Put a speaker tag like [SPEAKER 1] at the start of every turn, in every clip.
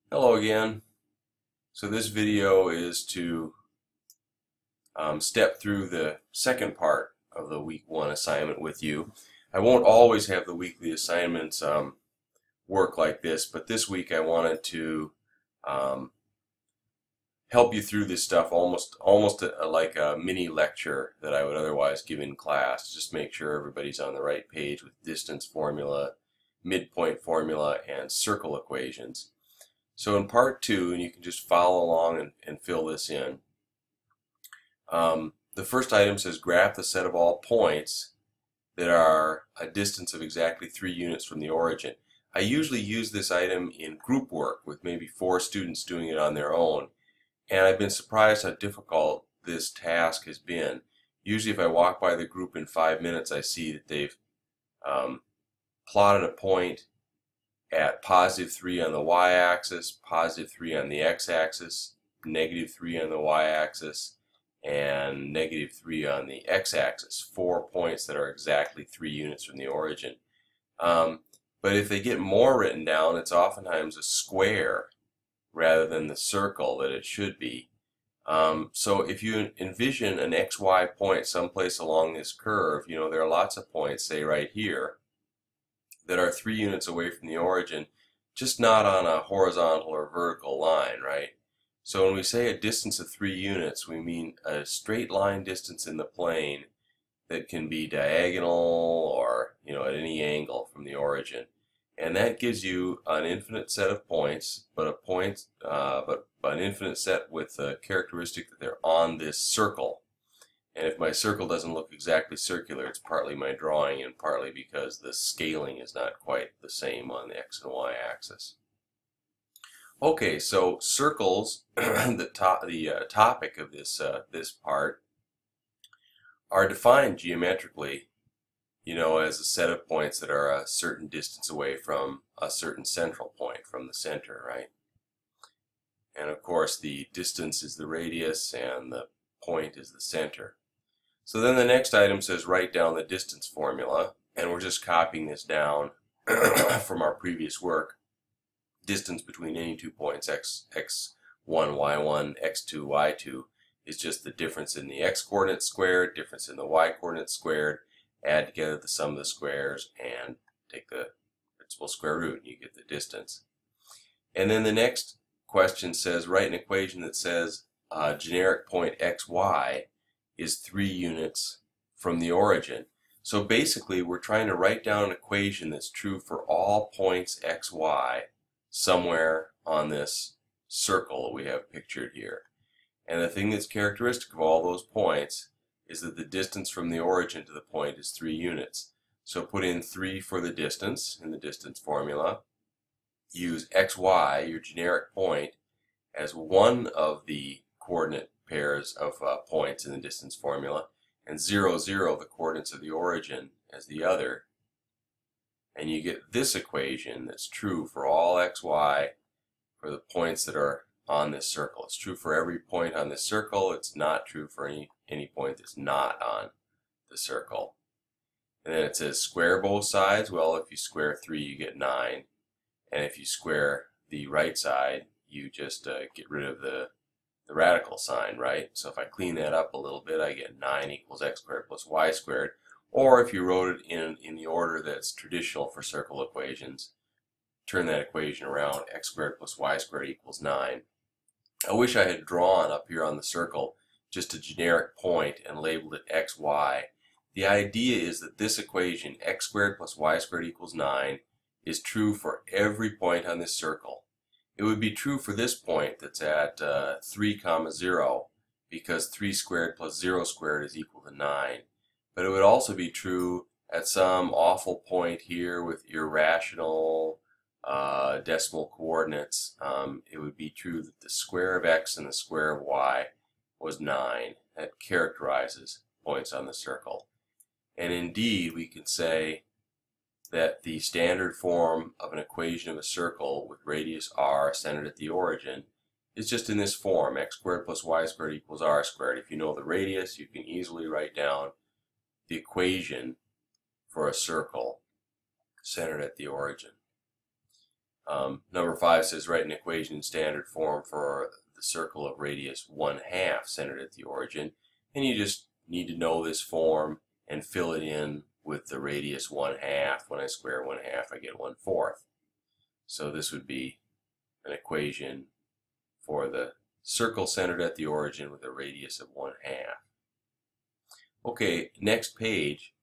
[SPEAKER 1] Hello again. So this video is to step through the second part of the week one assignment with you. I won't always have the weekly assignments work like this, but this week I wanted to um, help you through this stuff almost like a mini lecture that I would otherwise give in class. Just make sure everybody's on the right page with distance formula, midpoint formula, and circle equations. So in part two, and you can just follow along and fill this in, the first item says graph the set of all points that are a distance of exactly 3 units from the origin. I usually use this item in group work with maybe 4 students doing it on their own, and I've been surprised how difficult this task has been. Usually if I walk by the group in 5 minutes, I see that they've plotted a point at positive 3 on the y-axis, positive 3 on the x-axis, negative 3 on the y-axis, and negative 3 on the x-axis. 4 points that are exactly 3 units from the origin. But if they get more written down, it's oftentimes a square rather than the circle that it should be. So if you envision an xy point someplace along this curve, there are lots of points, say right here, that are 3 units away from the origin, just not on a horizontal or vertical line, right? So when we say a distance of 3 units, we mean a straight line distance in the plane that can be diagonal or, at any angle from the origin. And that gives you an infinite set of points, but an infinite set with the characteristic that they're on this circle. And if my circle doesn't look exactly circular, it's partly my drawing and partly because the scaling is not quite the same on the x and y axis. Okay, so circles, the topic of this part, are defined geometrically, as a set of points that are a certain distance away from a certain central point from the center, right? And of course, the distance is the radius and the point is the center. So then the next item says write down the distance formula, and we're just copying this down from our previous work. Distance between any 2 points, x1, y1, x2, y2, is just the difference in the x-coordinate squared, difference in the y-coordinate squared, add together the sum of the squares, and take the principal square root, and you get the distance. And then the next question says write an equation that says generic point xy is 3 units from the origin. So basically we're trying to write down an equation that's true for all points xy somewhere on this circle that we have pictured here. And the thing that's characteristic of all those points is that the distance from the origin to the point is 3 units. So put in 3 for the distance in the distance formula. Use xy, your generic point, as one of the coordinate pairs of points in the distance formula, and 0, 0, the coordinates of the origin, as the other. And you get this equation that's true for all xy for the points that are on this circle. It's true for every point on this circle. It's not true for any point that's not on the circle. And then it says square both sides. Well, if you square 3, you get 9. And if you square the right side, you just get rid of the radical sign, right? So if I clean that up a little bit, I get 9 equals x squared plus y squared. Or if you wrote it in the order that's traditional for circle equations, turn that equation around, x squared plus y squared equals 9. I wish I had drawn up here on the circle just a generic point and labeled it xy. The idea is that this equation, x squared plus y squared equals 9, is true for every point on this circle. It would be true for this point that's at 3, 0, because 3 squared plus 0 squared is equal to 9. But it would also be true at some awful point here with irrational decimal coordinates. It would be true that the square of x and the square of y was 9. That characterizes points on the circle. And indeed, we can say that the standard form of an equation of a circle with radius r centered at the origin is just in this form, x squared plus y squared equals r squared. If you know the radius, you can easily write down the equation for a circle centered at the origin. Number 5 says write an equation in standard form for the circle of radius 1/2 centered at the origin, and you just need to know this form and fill it in with the radius 1/2. When I square 1/2, I get 1/4. So this would be an equation for the circle centered at the origin with a radius of 1/2. Okay, next page,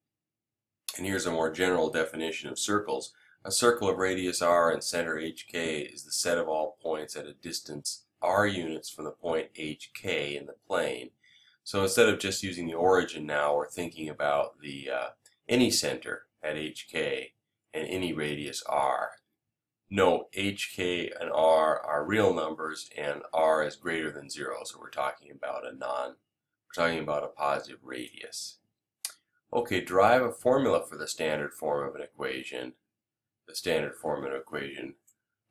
[SPEAKER 1] and here's a more general definition of circles. A circle of radius r and center hk is the set of all points at a distance r units from the point hk in the plane. So instead of just using the origin now, we're thinking about the any center at hk and any radius r. Note, hk and r are real numbers, and r is greater than 0, so we're talking about a positive radius. Okay, derive a formula for the standard form of an equation. The standard form of an equation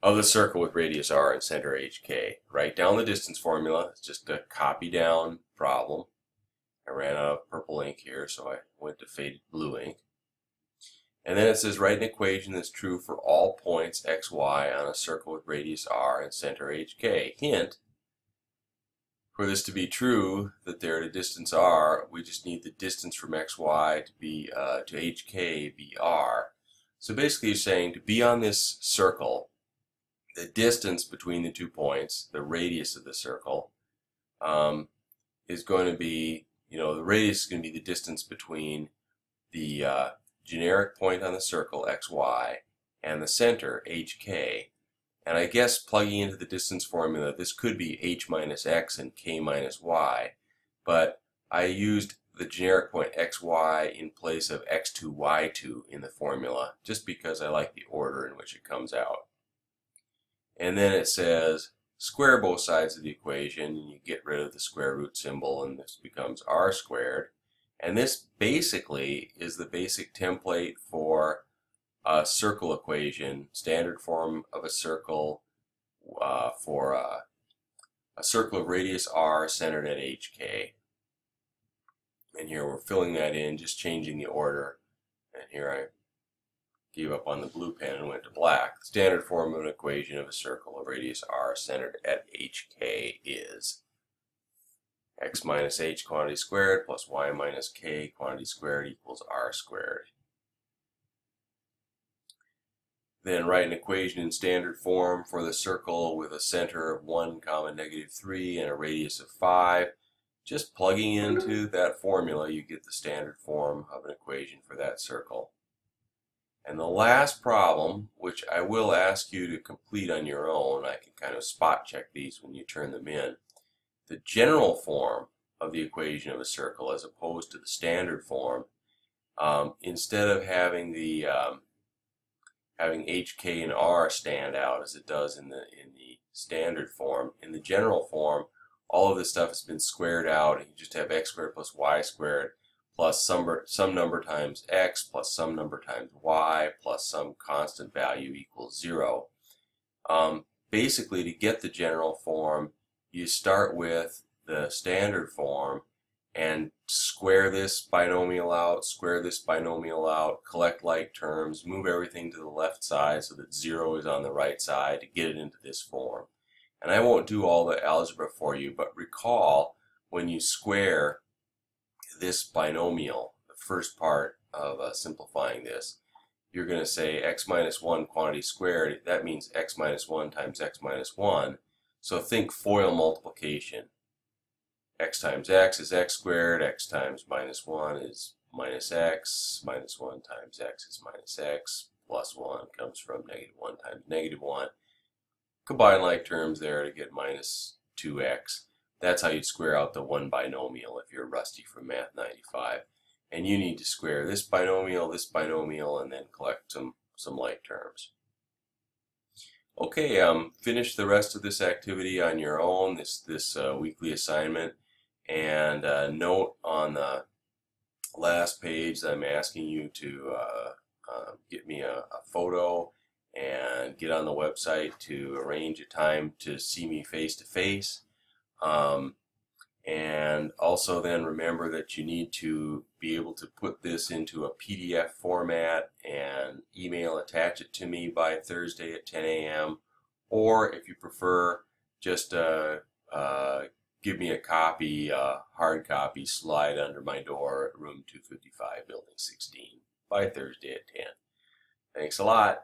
[SPEAKER 1] of the circle with radius r and center hk. Write down the distance formula. It's just a copy down problem. I ran out of purple ink here, so I went to faded blue ink. And then it says write an equation that's true for all points x, y on a circle with radius r and center hk. Hint, for this to be true, that they're at a distance r, we just need the distance from x, y to hk be r. So basically you're saying to be on this circle, the distance between the 2 points, the radius of the circle, is going to be, the radius is going to be the distance between the generic point on the circle, xy, and the center, hk. And I guess plugging into the distance formula, this could be h minus x and k minus y, but I used the generic point xy in place of x2, y2 in the formula, just because I like the order in which it comes out. And then it says square both sides of the equation, and you get rid of the square root symbol, and this becomes r squared. And this basically is the basic template for a circle equation, standard form of a circle for a circle of radius r centered at hk. And here we're filling that in, just changing the order. And here I gave up on the blue pen and went to black. The standard form of an equation of a circle of radius r centered at hk is x minus h quantity squared plus y minus k quantity squared equals r squared. Then write an equation in standard form for the circle with a center of 1, -3 and a radius of 5. Just plugging into that formula, you get the standard form of an equation for that circle. And the last problem, which I will ask you to complete on your own, I can kind of spot check these when you turn them in. The general form of the equation of a circle, as opposed to the standard form, instead of having the having hk and r stand out as it does in the standard form, in the general form, all of this stuff has been squared out, and you just have x squared plus y squared plus some number times x plus some number times y plus some constant value equals 0. Basically, to get the general form, you start with the standard form and square this binomial out, square this binomial out, collect like terms, move everything to the left side so that 0 is on the right side to get it into this form. And I won't do all the algebra for you, but recall when you square this binomial, the first part of simplifying this, you're going to say x minus 1 quantity squared. That means x minus 1 times x minus 1. So think FOIL multiplication. X times x is x squared, x times minus 1 is minus x, minus 1 times x is minus x, plus 1 comes from -1 times -1. Combine like terms there to get minus 2x. That's how you square out the one binomial if you're rusty from Math 95. And you need to square this binomial, and then collect some like terms. Okay, finish the rest of this activity on your own, this weekly assignment. And note on the last page that I'm asking you to get me a photo and get on the website to arrange a time to see me face to face. And also then remember that you need to be able to put this into a PDF format and attach it to me by Thursday at 10 a.m. Or if you prefer, just give me a copy, hard copy, slide under my door at room 255, building 16 by Thursday at 10. Thanks a lot.